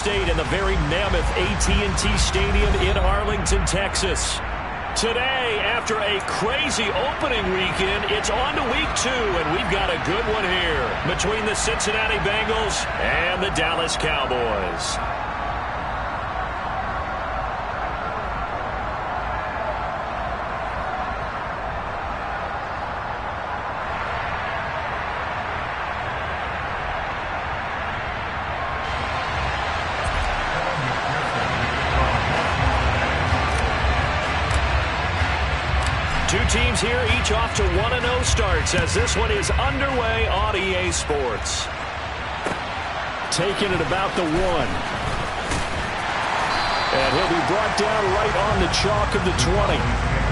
State in the very mammoth AT&T Stadium in Arlington, Texas. Today, after a crazy opening weekend, it's on to week 2, and we've got a good one here between the Cincinnati Bengals and the Dallas Cowboys. Two teams here, each off to 1-0 starts as this one is underway on EA Sports. Taking it about the 1. And he'll be brought down right on the chalk of the 20.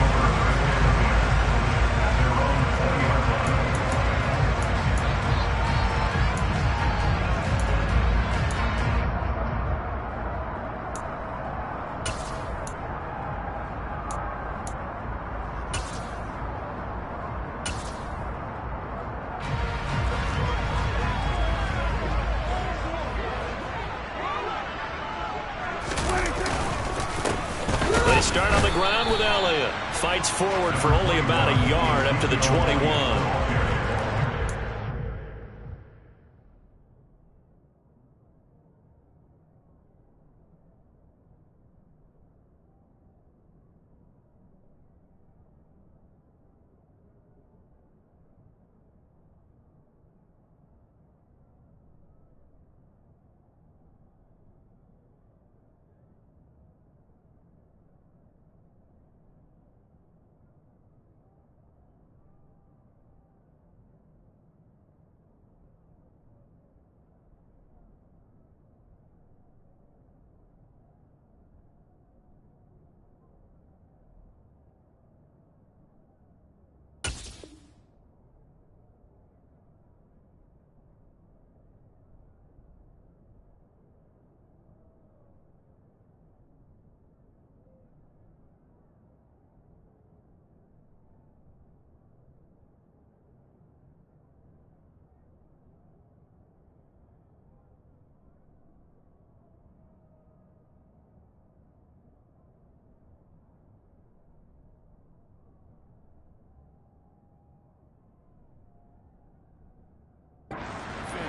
They start on the ground with Elliott. Fights forward for only about a yard up to the 21.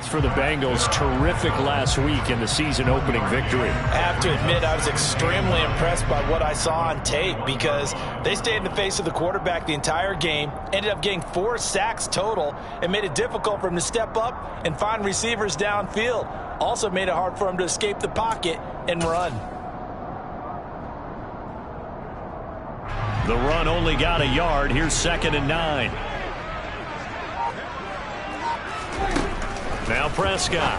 For the Bengals, terrific last week in the season-opening victory. I have to admit, I was extremely impressed by what I saw on tape because they stayed in the face of the quarterback the entire game, ended up getting 4 sacks total, and made it difficult for him to step up and find receivers downfield. Also made it hard for him to escape the pocket and run. The run only got a yard. Here's 2nd and 9. Now Prescott.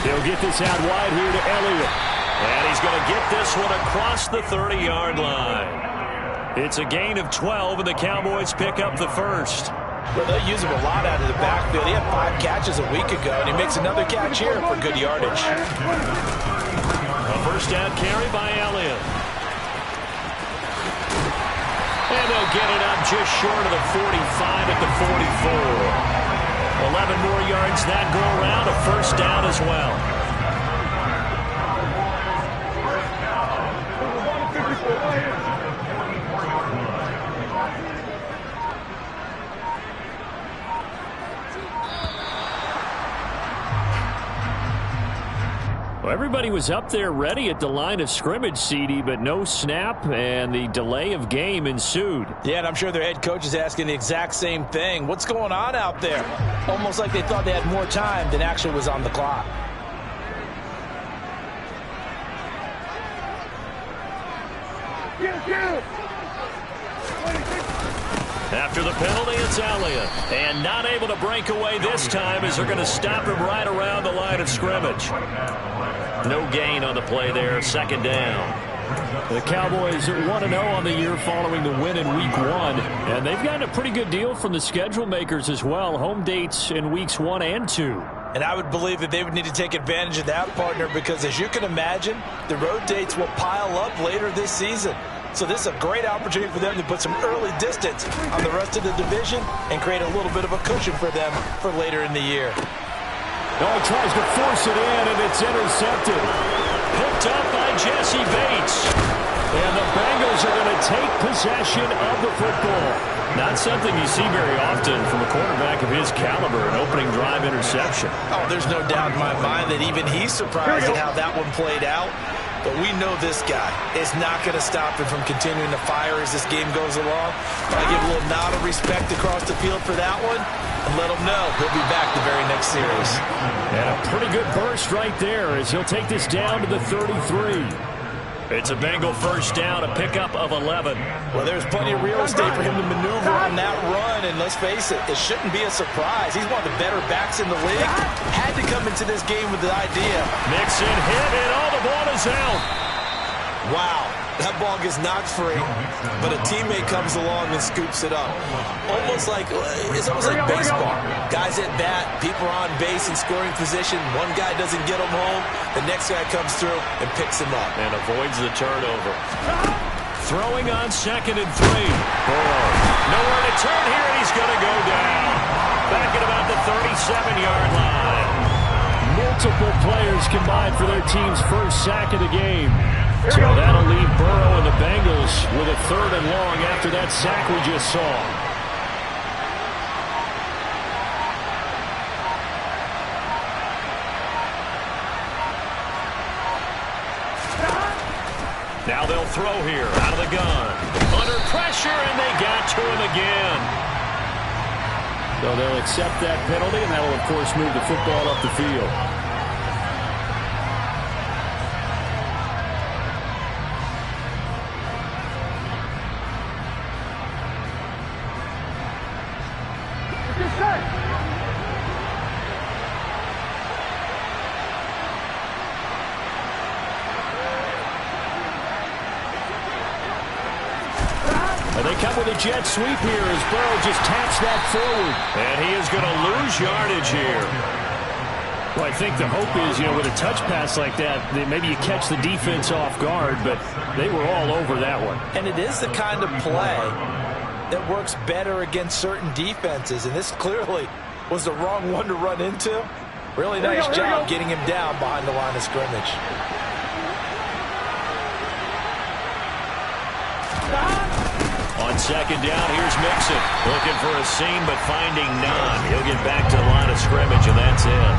He'll get this out wide here to Elliott. And he's going to get this one across the 30-yard line. It's a gain of 12, and the Cowboys pick up the first. Well, they use him a lot out of the backfield. He had 5 catches a week ago, and he makes another catch here for good yardage. A first down carry by Elliott. And they'll get it up just short of the 45 at the 44. 11 more yards that go around, a first down as well. Well, everybody was up there ready at the line of scrimmage, CD, but no snap, and the delay of game ensued. Yeah, and I'm sure their head coach is asking the exact same thing. What's going on out there? Almost like they thought they had more time than actually was on the clock. After the penalty, it's Elliott. And not able to break away this time as they're going to stop him right around the line of scrimmage. No gain on the play there, 2nd down. The Cowboys 1-0 on the year following the win in Week 1. And they've gotten a pretty good deal from the schedule makers as well. Home dates in Weeks 1 and 2. And I would believe that they would need to take advantage of that, partner, because as you can imagine, the road dates will pile up later this season. So this is a great opportunity for them to put some early distance on the rest of the division and create a little bit of a cushion for them for later in the year. Oh, he tries to force it in, and it's intercepted. Picked up by Jesse Bates. And the Bengals are going to take possession of the football. Not something you see very often from a quarterback of his caliber, an opening drive interception. Oh, there's no doubt in my mind that even he's surprised at how that one played out. But we know this guy is not going to stop him from continuing to fire as this game goes along. I give a little nod of respect across the field for that one and let him know he'll be back the very next series. And a pretty good burst right there as he'll take this down to the 33. It's a Bengal first down, a pickup of 11. Well, there's plenty of real estate for him to maneuver on that run, and let's face it, it shouldn't be a surprise. He's one of the better backs in the league. Had to come into this game with the idea. Mixon hit, and all the ball is out. Wow, that ball gets knocked free, but a teammate comes along and scoops it up. It's almost like baseball. Guys at bat, people are on base in scoring position. One guy doesn't get them home. The next guy comes through and picks him up. And avoids the turnover. Throwing on 2nd and 3. Burrow. Nowhere to turn here, and he's going to go down. Back at about the 37-yard line. Multiple players combined for their team's first sack of the game. So that'll leave Burrow and the Bengals with a 3rd and long after that sack we just saw. Now they'll throw here out of the gun. Under pressure, and they got to him again. So they'll accept that penalty, and that'll, of course, move the football up the field. And they come with a jet sweep here as Burrow just taps that forward. And he is going to lose yardage here. Well, I think the hope is, with a touch pass like that, that maybe you catch the defense off guard, but they were all over that one. And it is the kind of play that works better against certain defenses, and this clearly was the wrong one to run into. Really nice job getting him down behind the line of scrimmage. On 2nd down, here's Mixon. Looking for a seam, but finding none. He'll get back to the line of scrimmage, and that's it.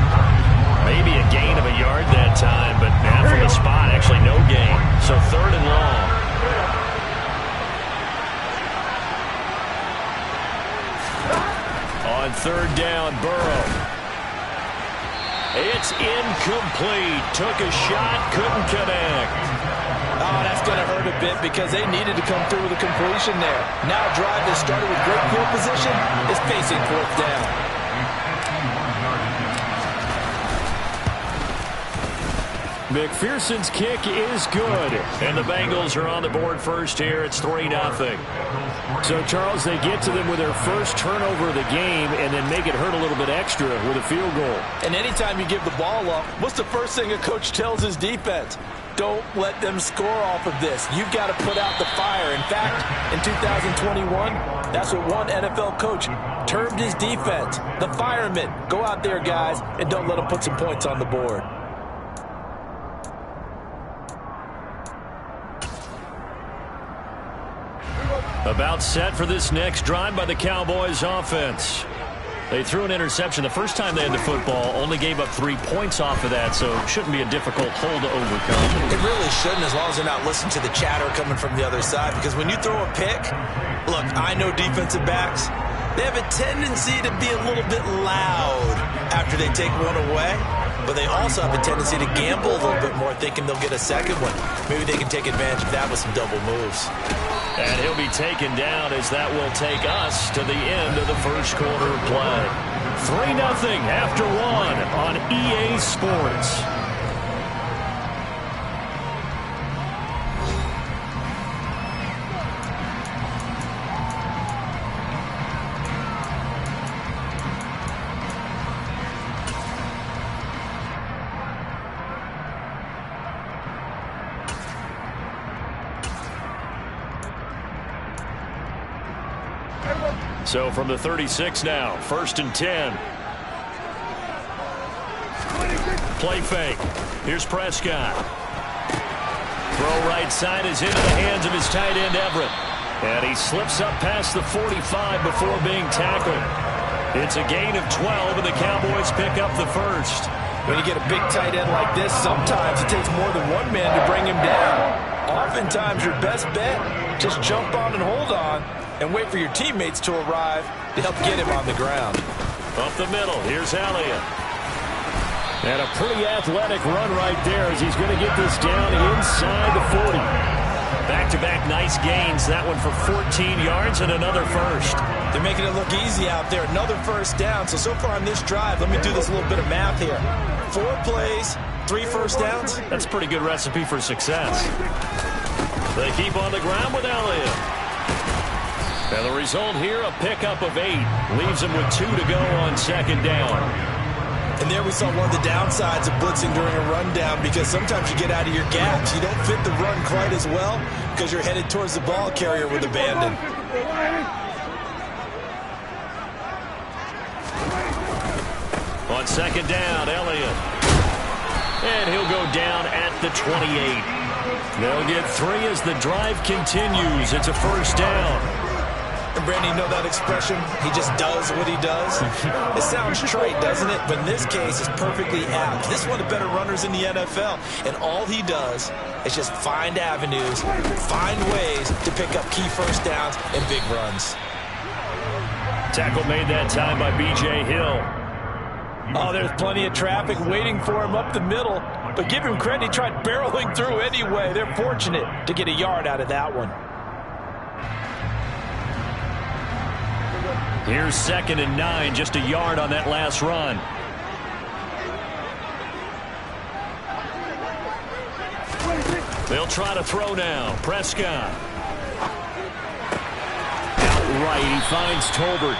Maybe a gain of a yard that time, but now from the spot, actually no gain. So 3rd and long. On 3rd down, Burrow. It's incomplete. Took a shot, couldn't connect. Oh, that's going to hurt a bit because they needed to come through with a completion there. Now a drive that started with great field position is facing 4th down. McPherson's kick is good. And the Bengals are on the board first here. It's 3-0. So, Charles, they get to them with their first turnover of the game and then make it hurt a little bit extra with a field goal. And anytime you give the ball up, what's the first thing a coach tells his defense? Don't let them score off of this. You've got to put out the fire. In fact, in 2021, that's what one NFL coach termed his defense. The firemen. Go out there, guys, and don't let them put some points on the board. About set for this next drive by the Cowboys offense. They threw an interception the first time they had the football, only gave up 3 points off of that, so it shouldn't be a difficult hole to overcome. It really shouldn't, as long as they're not listening to the chatter coming from the other side, because when you throw a pick, look, I know defensive backs, they have a tendency to be a little bit loud after they take one away, but they also have a tendency to gamble a little bit more, thinking they'll get a second one. Maybe they can take advantage of that with some double moves. And he'll be taken down as that will take us to the end of the first quarter of play. 3-0 after 1 on EA Sports. So from the 36 now, 1st and 10. Play fake. Here's Prescott. Throw right side is into the hands of his tight end, Everett. And he slips up past the 45 before being tackled. It's a gain of 12, and the Cowboys pick up the first. When you get a big tight end like this, sometimes it takes more than one man to bring him down. Oftentimes, your best bet, just jump on and hold on and wait for your teammates to arrive to help get him on the ground. Up the middle, here's Elliott. And a pretty athletic run right there as he's going to get this down inside the 40. Back-to-back nice gains. That one for 14 yards and another first. They're making it look easy out there. Another first down. So far on this drive, let me do this little bit of math here. 4 plays, 3 first downs. That's a pretty good recipe for success. They keep on the ground with Elliott. And the result here, a pickup of 8. Leaves them with 2 to go on second down. And there we saw one of the downsides of blitzing during a rundown, because sometimes you get out of your gaps. You don't fit the run quite as well because you're headed towards the ball carrier with abandon. On second down, Elliott. And he'll go down at the 28. They'll get 3 as the drive continues. It's a first down. And Brandon, you know that expression? He just does what he does. It sounds trite, doesn't it? But in this case, it's perfectly apt. This is one of the better runners in the NFL. And all he does is just find avenues, find ways to pick up key first downs and big runs. Tackle made that time by B.J. Hill. Oh, there's plenty of traffic waiting for him up the middle. But give him credit, he tried barreling through anyway. They're fortunate to get a yard out of that one. Here's 2nd and 9, just a yard on that last run. They'll try to throw now. Prescott. Outright, he finds Tolbert.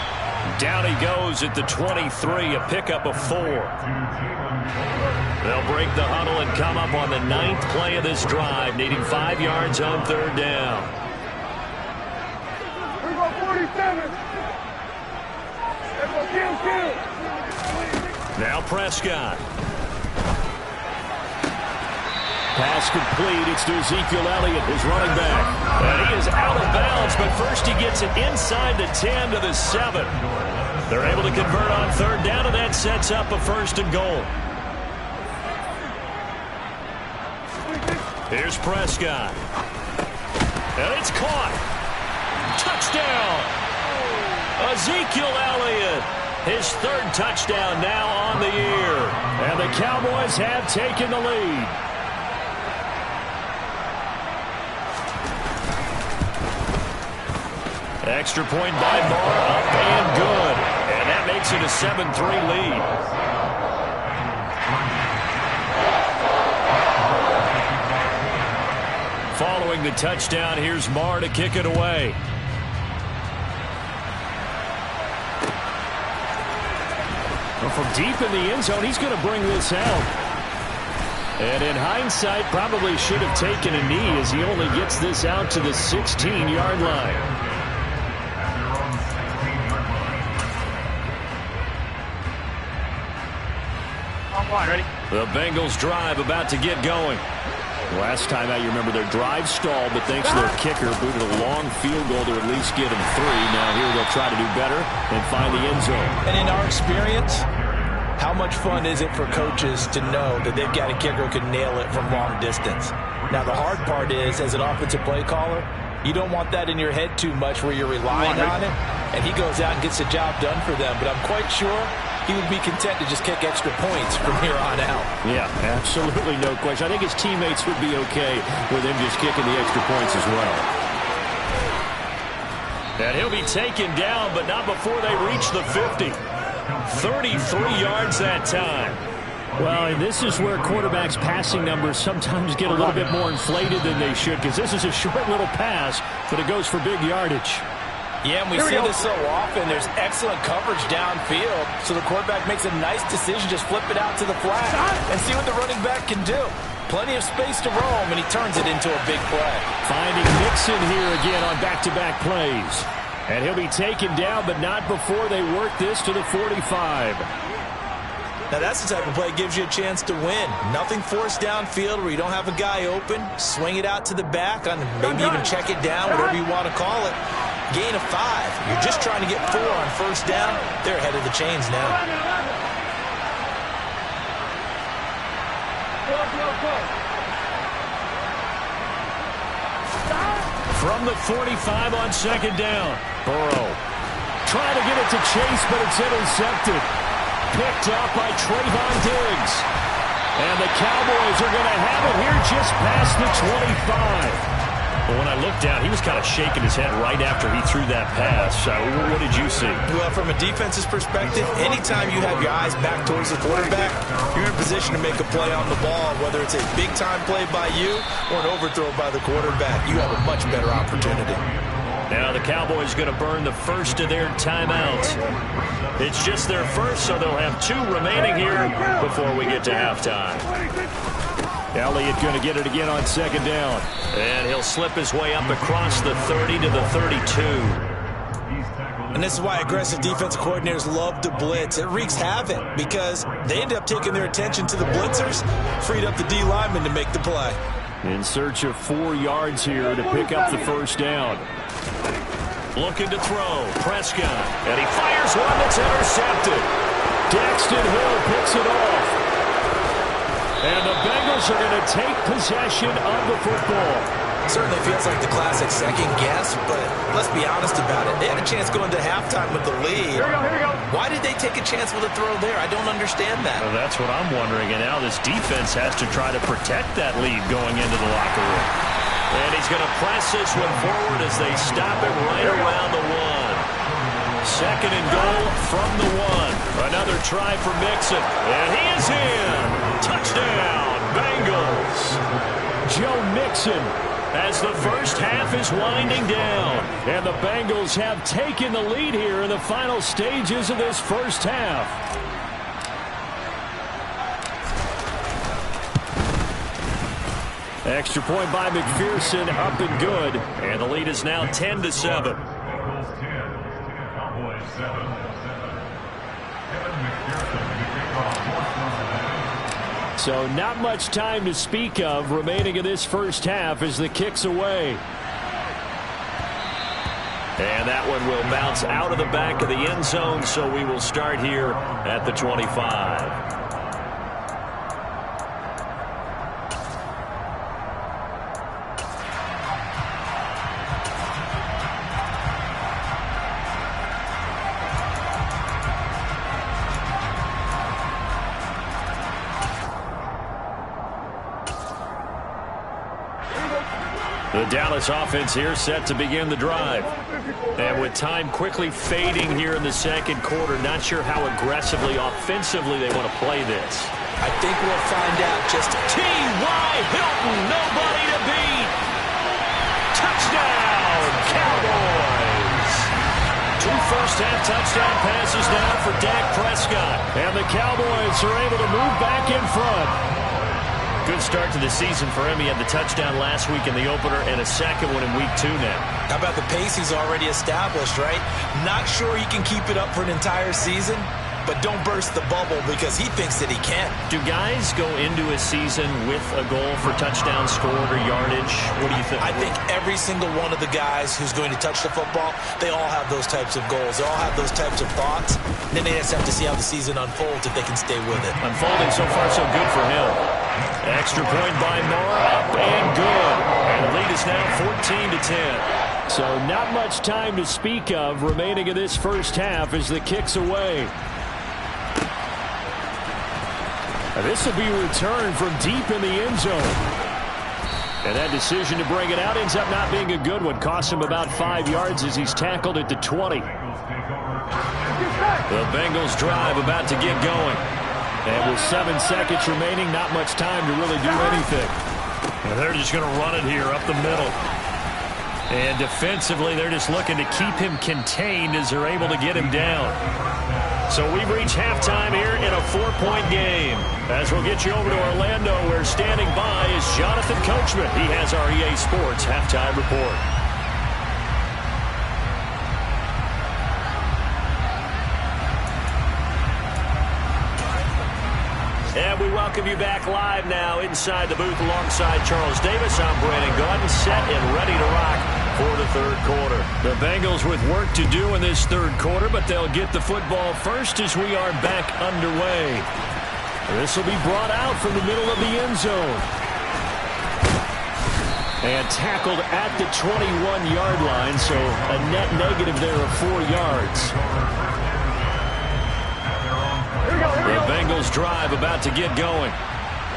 Down he goes at the 23, a pickup of 4. They'll break the huddle and come up on the 9th play of this drive, needing 5 yards on third down. Here we go, 47. Now Prescott. Pass complete. It's to Ezekiel Elliott, his running back. And he is out of bounds, but first he gets it inside the 10 to the 7. They're able to convert on third down, and that sets up a 1st and goal. Here's Prescott. And it's caught. Touchdown. Ezekiel Elliott. His 3rd touchdown now on the year. And the Cowboys have taken the lead. Extra point by Barr, up and good. And that makes it a 7-3 lead. Following the touchdown, here's Marr to kick it away. Well, from deep in the end zone, he's going to bring this out. And in hindsight, probably should have taken a knee as he only gets this out to the 16-yard line. Ready? The Bengals drive about to get going. Last time out, you remember their drive stalled, but thanks to their kicker, booted a long field goal to at least get them 3. Now here they'll try to do better and find the end zone. And in our experience, how much fun is it for coaches to know that they've got a kicker who can nail it from long distance? Now the hard part is, as an offensive play caller, you don't want that in your head too much where you're relying on it, and he goes out and gets the job done for them. But I'm quite sure he would be content to just kick extra points from here on out. Yeah, absolutely no question. I think his teammates would be okay with him just kicking the extra points as well. And he'll be taken down, but not before they reach the 50. 33 yards that time. Well, and this is where quarterbacks' passing numbers sometimes get a little bit more inflated than they should, because this is a short little pass, but it goes for big yardage. Yeah, and we see this so often. There's excellent coverage downfield, so the quarterback makes a nice decision, just flip it out to the flat and see what the running back can do. Plenty of space to roam, and he turns it into a big play. Finding Mixon here again on back-to-back plays. And he'll be taken down, but not before they work this to the 45. Now, that's the type of play that gives you a chance to win. Nothing forced downfield where you don't have a guy open. Swing it out to the back, on maybe even check it down, whatever you want to call it. Gain of 5. You're just trying to get 4 on first down. They're ahead of the chains now. From the 45 on second down. Burrow trying to get it to Chase, but it's intercepted. Picked up by Trayvon Diggs. And the Cowboys are going to have it here just past the 25. But when I looked down, he was kind of shaking his head right after he threw that pass. What did you see? Well, from a defense's perspective, anytime you have your eyes back towards the quarterback, you're in position to make a play on the ball, whether it's a big-time play by you or an overthrow by the quarterback. You have a much better opportunity. Now the Cowboys going to burn the first of their timeouts. It's just their first, so they'll have 2 remaining here before we get to halftime. Elliott going to get it again on second down. And he'll slip his way up across the 30 to the 32. And this is why aggressive defensive coordinators love to blitz. It wreaks havoc because they end up taking their attention to the blitzers, freed up the D lineman to make the play. In search of 4 yards here to pick up the first down. Looking to throw. Prescott. And he fires one that's intercepted. Daxton Hill picks it off. And the Bengals are going to take possession of the football. Certainly feels like the classic second guess, but let's be honest about it. They had a chance going to halftime with the lead. Here we go. Why did they take a chance with a throw there? I don't understand that. Well, that's what I'm wondering. And now this defense has to try to protect that lead going into the locker room. And he's going to press this one forward as they stop it right around the 1. Second and goal from the 1. Another try for Mixon. And he is in. Touchdown, Bengals. Joe Mixon as the first half is winding down. And the Bengals have taken the lead here in the final stages of this first half. Extra point by McPherson, up and good. And the lead is now 10-7. So not much time to speak of remaining in this first half as the kick's away. And that one will bounce out of the back of the end zone, so we will start here at the 25. The Dallas offense here set to begin the drive. And with time quickly fading here in the second quarter, not sure how aggressively, offensively they want to play this. I think we'll find out just T.Y. Hilton, nobody to beat. Touchdown, Cowboys. 2 first-half touchdown passes now for Dak Prescott. And the Cowboys are able to move back in front. Good start to the season for him. He had the touchdown last week in the opener and a second one in week 2 now. How about the pace he's already established, right? Not sure he can keep it up for an entire season, but don't burst the bubble because he thinks that he can. Do guys go into a season with a goal for touchdown scored or yardage? What do you think? I think every single one of the guys who's going to touch the football, they all have those types of goals. They all have those types of thoughts. Then they just have to see how the season unfolds if they can stay with it. Unfolding so far so good for him. Extra point by Moore, up and good. And the lead is now 14-10. So not much time to speak of remaining in this first half as the kick's away. This will be returned from deep in the end zone. And that decision to bring it out ends up not being a good one. Cost him about 5 yards as he's tackled at the 20. The Bengals drive about to get going. And with 7 seconds remaining, not much time to really do anything. And they're just going to run it here up the middle. And defensively, they're just looking to keep him contained as they're able to get him down. So we've reached halftime here in a 4-point game. As we'll get you over to Orlando, where standing by is Jonathan Coachman. He has our EA Sports halftime report. welcome you back live now inside the booth alongside Charles Davis. I'm Brandon Gaudin, set and ready to rock for the third quarter. The Bengals with work to do in this third quarter, but they'll get the football first as we are back underway. This will be brought out from the middle of the end zone. And tackled at the 21-yard line, so a net negative there of 4 yards. The Bengals drive about to get going.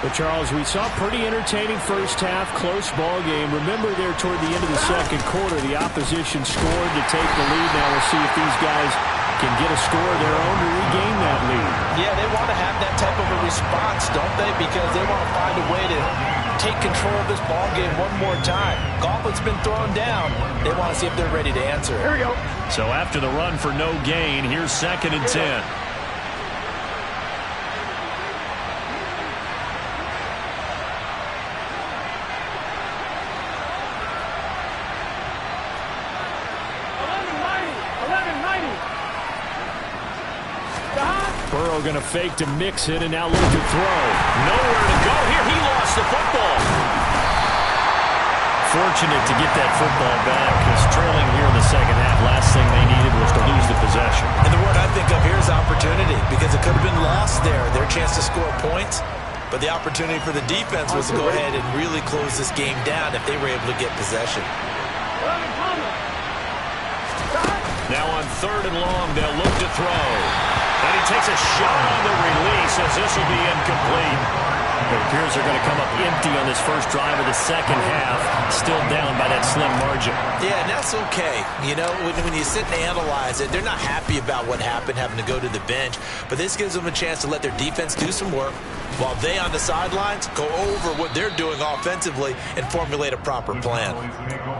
But Charles, we saw pretty entertaining first half, close ball game. Remember there toward the end of the second quarter, the opposition scored to take the lead. Now we'll see if these guys can get a score of their own to regain that lead. Yeah, they want to have that type of a response, don't they? Because they want to find a way to take control of this ball game one more time. Gauntlet's been thrown down. They want to see if they're ready to answer. Here we go. So after the run for no gain, here's 2nd and 10. Burrow going to fake to mix it and now look to throw. Nowhere to go here. He lost the football. Fortunate to get that football back because trailing here in the second half, last thing they needed was to lose the possession. And the word I think of here is opportunity because it could have been lost there. Their chance to score points. But the opportunity for the defense was to go ahead and really close this game down if they were able to get possession. Now on 3rd and long, they'll look to throw. And he takes a shot on the release as this will be incomplete. It appears they're going to come up empty on this first drive of the second half, still down by that slim margin. Yeah, and that's okay. You know, when you sit and analyze it, they're not happy about what happened, having to go to the bench. But this gives them a chance to let their defense do some work while they on the sidelines go over what they're doing offensively and formulate a proper plan.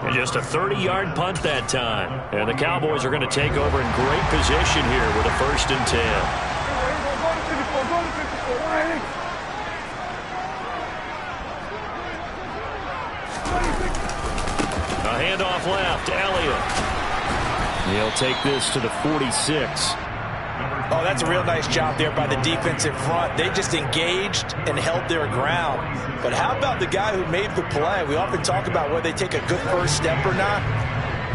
And just a 30-yard punt that time. And the Cowboys are going to take over in great position here with a 1st and 10. A handoff left, Elliott. He'll take this to the 46. Oh, that's a real nice job there by the defense in front. They just engaged and held their ground. But how about the guy who made the play? We often talk about whether they take a good first step or not.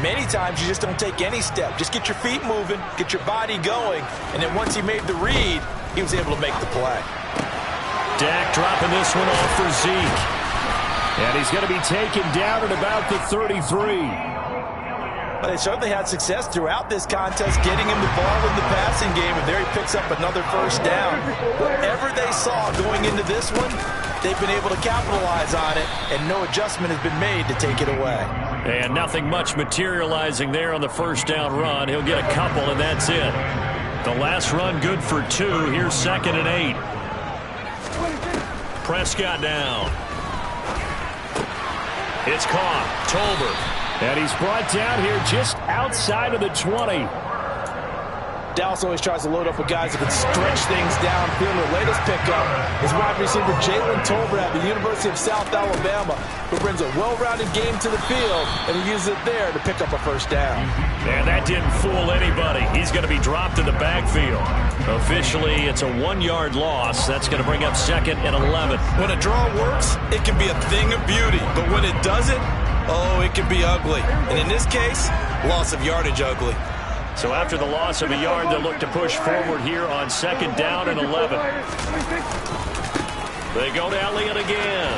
Many times you just don't take any step. Just get your feet moving, get your body going, and then once he made the read, he was able to make the play. Dak dropping this one off for Zeke. And he's going to be taken down at about the 33. But they certainly had success throughout this contest, getting him the ball in the passing game, and there he picks up another first down. Whatever they saw going into this one, they've been able to capitalize on it, and no adjustment has been made to take it away. And nothing much materializing there on the first down run. He'll get a couple, and that's it. The last run good for 2. Here's 2nd and 8. Prescott down. It's caught. Tolbert. And he's brought down here just outside of the 20. Dallas always tries to load up with guys that can stretch things downfield. Their latest pickup is wide receiver Jalen Tolbert at the University of South Alabama, who brings a well-rounded game to the field, and he uses it there to pick up a first down. And that didn't fool anybody. He's going to be dropped in the backfield. Officially, it's a 1-yard loss. That's going to bring up 2nd and 11. When a draw works, it can be a thing of beauty. But when it doesn't, oh, it can be ugly. And in this case, loss of yardage ugly. So after the loss of a yard, they'll look to push forward here on 2nd down and 11. They go to Elliott again.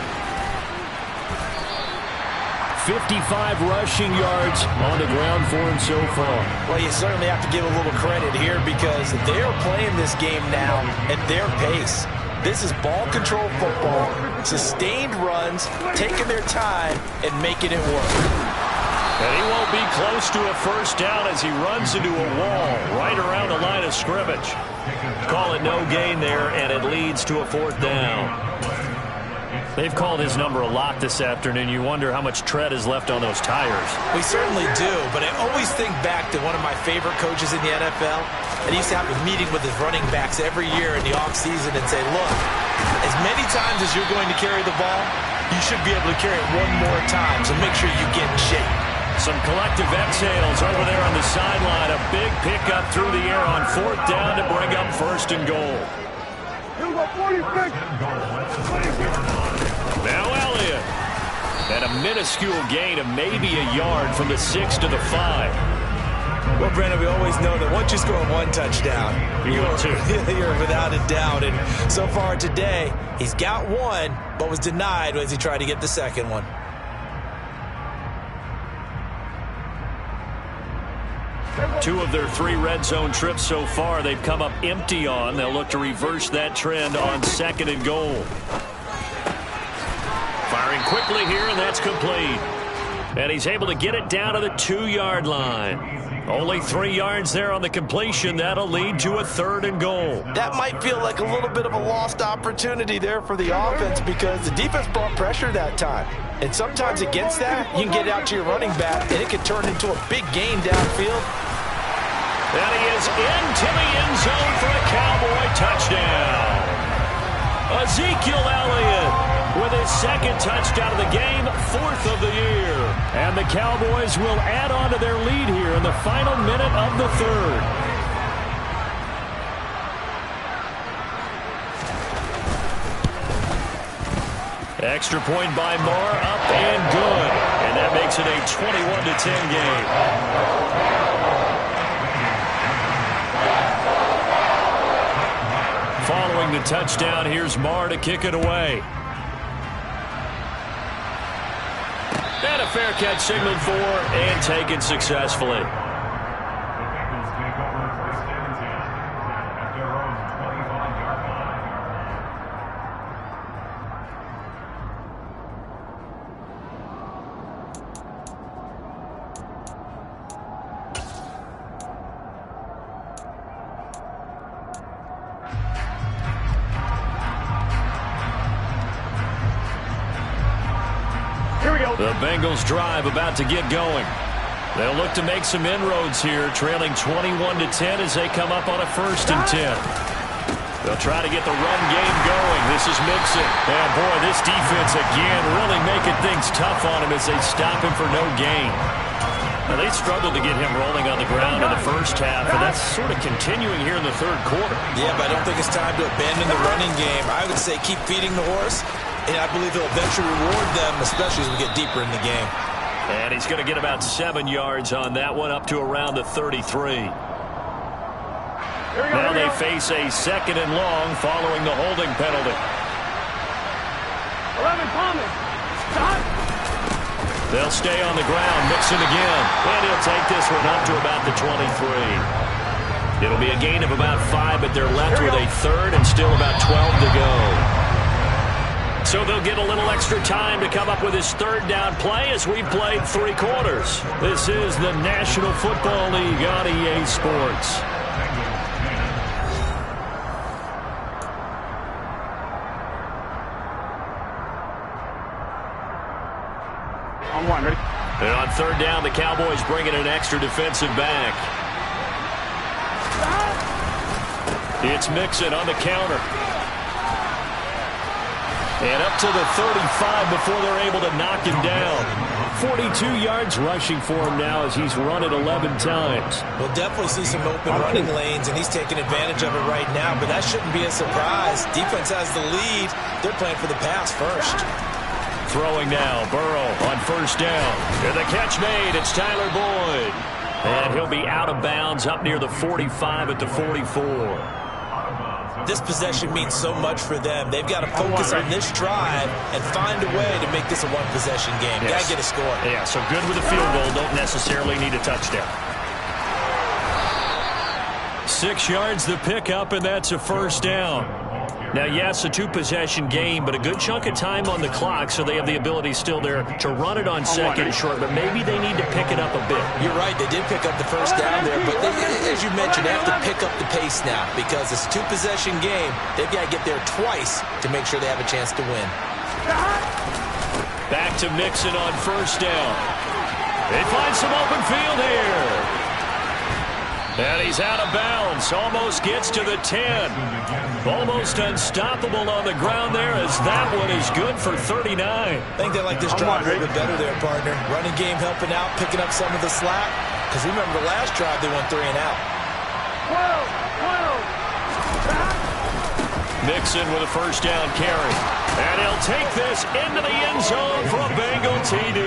55 rushing yards on the ground for him so far. Well, you certainly have to give a little credit here because they are playing this game now at their pace. This is ball control football, sustained runs, taking their time and making it work. And he won't be close to a first down as he runs into a wall right around the line of scrimmage. Call it no gain there, and it leads to a 4th down. They've called his number a lot this afternoon. You wonder how much tread is left on those tires. We certainly do, but I always think back to one of my favorite coaches in the NFL. And he used to have a meeting with his running backs every year in the offseason and say, look, as many times as you're going to carry the ball, you should be able to carry it one more time, so make sure you get in shape. Some collective exhales over there on the sideline. A big pickup through the air on 4th down to bring up 1st and goal. Now Elliott. And a minuscule gain of maybe a yard from the 6 to the 5. Well, Brandon, we always know that once you score one touchdown, you're without a doubt. And so far today, he's got one, but was denied as he tried to get the second one. Two of their 3 red zone trips so far, they've come up empty on. They'll look to reverse that trend on 2nd and goal. Firing quickly here, and that's complete. And he's able to get it down to the 2-yard line. Only 3 yards there on the completion. That'll lead to a 3rd and goal. That might feel like a little bit of a lost opportunity there for the offense because the defense brought pressure that time. And sometimes against that, you can get out to your running back, and it can turn into a big gain downfield. And he is into the end zone for a Cowboy touchdown. Ezekiel Elliott with his 2nd touchdown of the game, 4th of the year. And the Cowboys will add on to their lead here in the final minute of the 3rd. Extra point by Moore, up and good. And that makes it a 21-10 game. Following the touchdown, here's Marr to kick it away. And a fair catch signaled for and taken successfully. The Bengals drive about to get going. They'll look to make some inroads here, trailing 21-10 as they come up on a 1st and 10. They'll try to get the run game going. This is Mixon. And boy, this defense again really making things tough on him as they stop him for no gain. Now, they struggled to get him rolling on the ground in the first half, and that's sort of continuing here in the 3rd quarter. Yeah, but I don't think it's time to abandon the running game. I would say keep feeding the horse. And I believe he'll eventually reward them, especially as we get deeper in the game. And he's going to get about 7 yards on that one, up to around the 33. Now they face a 2nd and long following the holding penalty. 11 Thomas. Stop. They'll stay on the ground, Mixon again. And he'll take this one up to about the 23. It'll be a gain of about 5, but they're left with a 3rd and still about 12 to go. So they'll get a little extra time to come up with his 3rd down play as we've played 3 quarters. This is the National Football League on EA Sports. On 1, ready? And on 3rd down, the Cowboys bringing an extra defensive back. It's Mixon on the counter. And up to the 35 before they're able to knock him down. 42 yards rushing for him now as he's run it 11 times. We'll definitely see some open running lanes, and he's taking advantage of it right now, but that shouldn't be a surprise. Defense has the lead. They're playing for the pass first. Throwing now, Burrow on 1st down. And the catch made, it's Tyler Boyd. And he'll be out of bounds up near the 45 at the 44. This possession means so much for them. They've got to focus on this drive and find a way to make this a one-possession game. Yes. Got to get a score. Yeah, so good with a field goal. Don't necessarily need a touchdown. 6 yards the pickup, and that's a 1st down. Now, yes, a 2-possession game, but a good chunk of time on the clock, so they have the ability still there to run it on 2nd and short, but maybe they need to pick it up a bit. You're right. They did pick up the 1st down there, but as you mentioned, they have to pick up the pace now because it's a 2-possession game. They've got to get there twice to make sure they have a chance to win. Back to Mixon on 1st down. They find some open field here. And he's out of bounds. Almost gets to the 10. Almost unstoppable on the ground there as that one is good for 39. I think they like this drive a little bit better there, partner. Running game helping out, picking up some of the slack. Because remember the last drive they went 3 and out. 12. Mixon with a first down carry. And he'll take this into the end zone for a Bengal TD.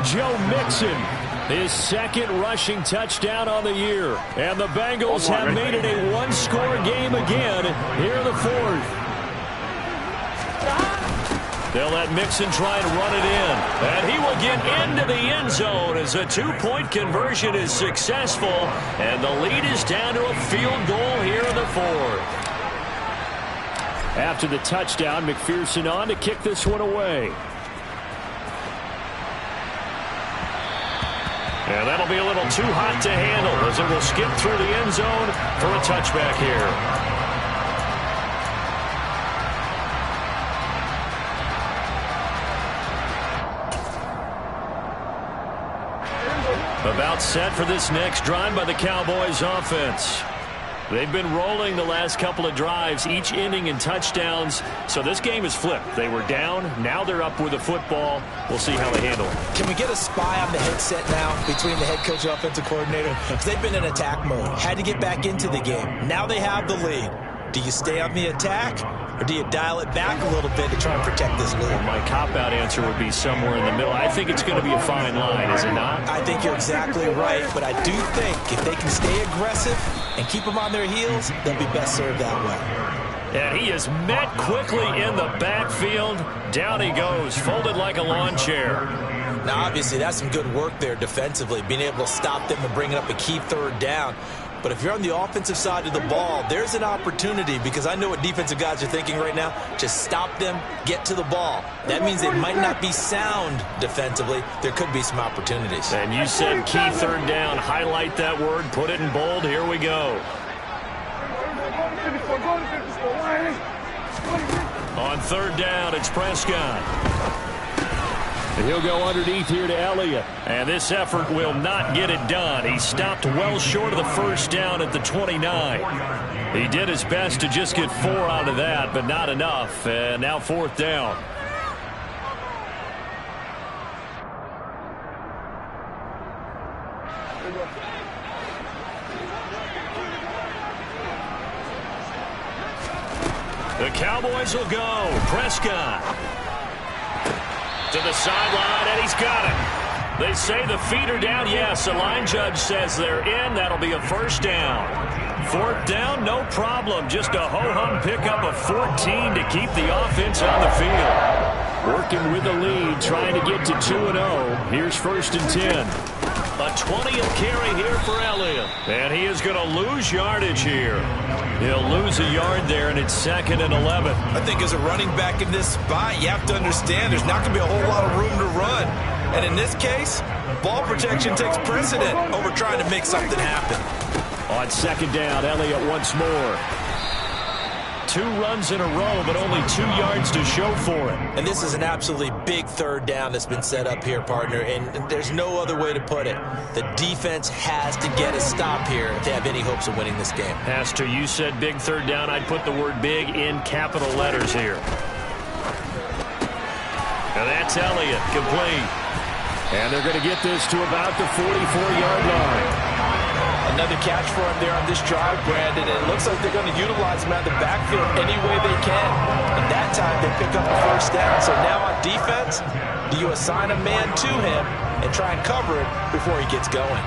Joe Mixon, his second rushing touchdown on the year. And the Bengals have made it a one-score game again here in the fourth. They'll let Mixon try and run it in. And he will get into the end zone as a two-point conversion is successful. And the lead is down to a field goal here in the fourth. After the touchdown, McPherson on to kick this one away. And that'll be a little too hot to handle as it will skip through the end zone for a touchback here. About set for this next drive by the Cowboys offense. They've been rolling the last couple of drives, each ending in touchdowns. So this game is flipped. They were down. Now they're up with the football. We'll see how they handle it. Can we get a spy on the headset now between the head coach and offensive coordinator? Because they've been in attack mode. Had to get back into the game. Now they have the lead. Do you stay on the attack, or do you dial it back a little bit to try and protect this lead? Well, my cop-out answer would be somewhere in the middle. I think it's going to be a fine line, is it not? I think you're exactly right, but I do think if they can stay aggressive and keep them on their heels, they'll be best served that way. And he is met quickly in the backfield. Down he goes, folded like a lawn chair. Now, obviously, that's some good work there defensively, being able to stop them and bringing up a key third down. But if you're on the offensive side of the ball, there's an opportunity, because I know what defensive guys are thinking right now. Just stop them, get to the ball. That means they might not be sound defensively. There could be some opportunities. And you said key third down. Highlight that word. Put it in bold. Here we go. On third down, it's Prescott. And he'll go underneath here to Elliott. And this effort will not get it done. He stopped well short of the first down at the 29. He did his best to just get 4 out of that, but not enough. And now fourth down. The Cowboys will go. Prescott to the sideline, and he's got it. They say the feet are down. Yes, the line judge says they're in. That'll be a first down. Fourth down, no problem. Just a ho-hum pickup of 14 to keep the offense on the field. Working with the lead, trying to get to 2-0. Here's first and 10. A 20th carry here for Elliott. And he is going to lose yardage here. He'll lose a yard there, and it's 2nd and 11. I think as a running back in this spot, you have to understand there's not going to be a whole lot of room to run. And in this case, ball protection takes precedent over trying to make something happen. On second down, Elliott once more. 2 runs in a row, but only 2 yards to show for it. And this is an absolutely big third down that's been set up here, partner, and there's no other way to put it. The defense has to get a stop here if they have any hopes of winning this game. Has to. You said big third down. I'd put the word big in capital letters here. And that's Elliott, complete. And they're going to get this to about the 44-yard line. Another catch for him there on this drive, Brandon. And it looks like they're going to utilize him out of the backfield any way they can. And that time they pick up a first down. So now on defense, do you assign a man to him and try and cover it before he gets going?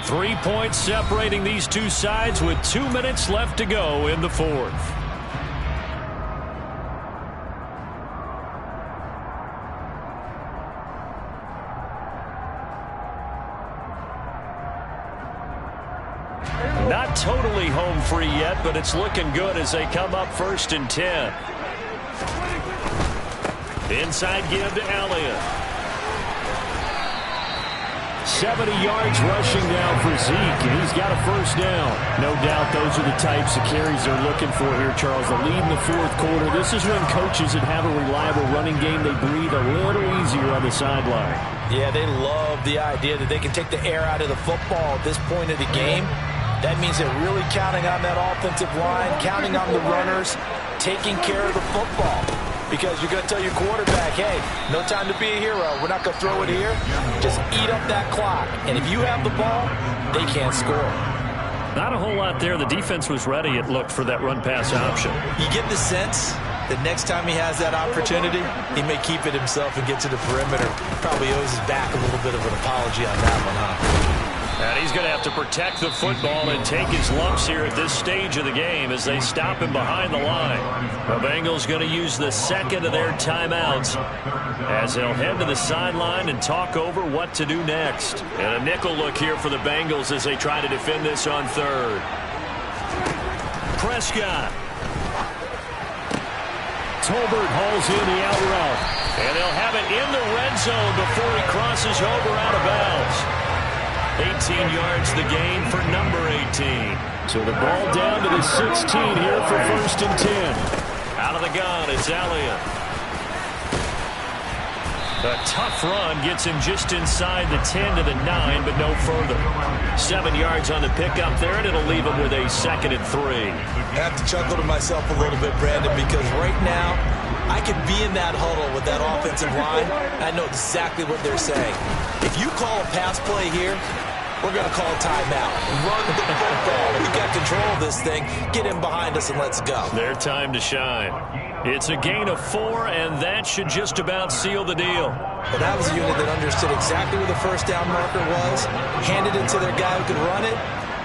3 points separating these two sides with 2 minutes left to go in the fourth. Not totally home free yet, but it's looking good as they come up first and 10. Inside give to Elliott. 70 yards rushing now for Zeke, and he's got a first down. No doubt those are the types of carries they're looking for here, Charles. The lead in the fourth quarter. This is when coaches that have a reliable running game, they breathe a little easier on the sideline. Yeah, they love the idea that they can take the air out of the football at this point of the game. That means they're really counting on that offensive line, counting on the runners, taking care of the football. because you're going to tell your quarterback, hey, no time to be a hero. We're not going to throw it here. Just eat up that clock. And if you have the ball, they can't score. Not a whole lot there. The defense was ready, it looked, for that run-pass option. You get the sense that next time he has that opportunity, he may keep it himself and get to the perimeter. Probably owes his back a little bit of an apology on that one, huh? And he's going to have to protect the football and take his lumps here at this stage of the game as they stop him behind the line. The Bengals going to use the second of their timeouts as they'll head to the sideline and talk over what to do next. And a nickel look here for the Bengals as they try to defend this on third. Prescott. Tolbert hauls in the out route. And they'll have it in the red zone before he crosses over out of bounds. 18 yards the gain for number 18. So the ball down to the 16 here for 1st and 10. Out of the gun, it's Elliott. A tough run gets him just inside the 10 to the 9, but no further. 7 yards on the pickup there, and it'll leave him with a 2nd and 3. I have to chuckle to myself a little bit, Brandon, because right now I could be in that huddle with that offensive line. I know exactly what they're saying. If you call a pass play here, we're going to call a timeout. Run the football. We've got control of this thing. Get him behind us and let's go. Their time to shine. It's a gain of 4, and that should just about seal the deal. Well, that was a unit that understood exactly where the first down marker was, handed it to their guy who could run it,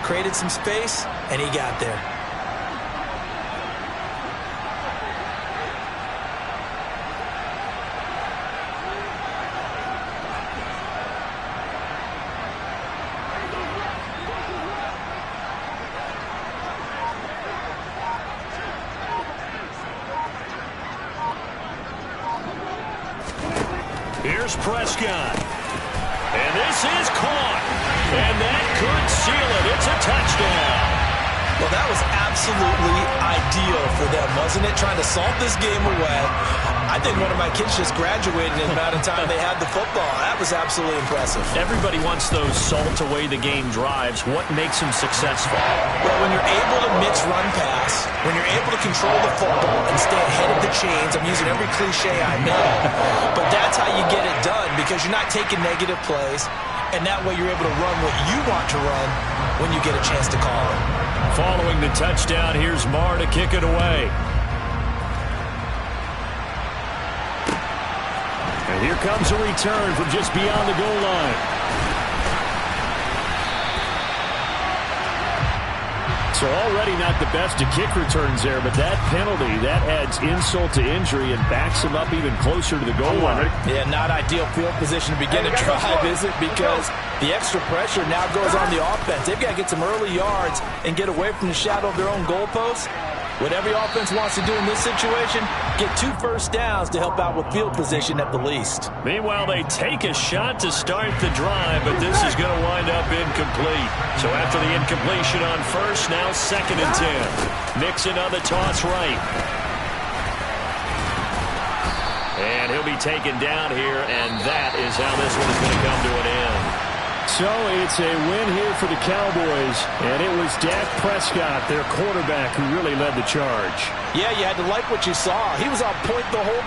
created some space, and he got there. Here's Prescott. And this is caught. And that could seal it. It's a touchdown. Well, that was absolutely ideal for them, wasn't it? Trying to salt this game away. I think one of my kids just graduated in the amount of time they had the football. That was absolutely impressive. Everybody wants those salt-away-the-game drives. What makes them successful? Well, when you're able to mix run-pass, when you're able to control the football and stay ahead of the chains, I'm using every cliche I know, but that's how you get it done because you're not taking negative plays, and that way you're able to run what you want to run when you get a chance to call it. Following the touchdown, here's Marr to kick it away. And here comes a return from just beyond the goal line. So already not the best of kick returns there, but that penalty, that adds insult to injury and backs him up even closer to the goal line. Yeah, not ideal field position to begin a drive, is it? Because the extra pressure now goes on the offense. They've got to get some early yards and get away from the shadow of their own goalposts. What every offense wants to do in this situation, get 2 first downs to help out with field position at the least. Meanwhile, they take a shot to start the drive, but this is going to wind up incomplete. So after the incompletion on first, now 2nd and 10. Mixon on the toss right. And he'll be taken down here, and that is how this one is going to come to an end. So it's a win here for the Cowboys, and it was Dak Prescott, their quarterback, who really led the charge. Yeah, you had to like what you saw. He was on point the whole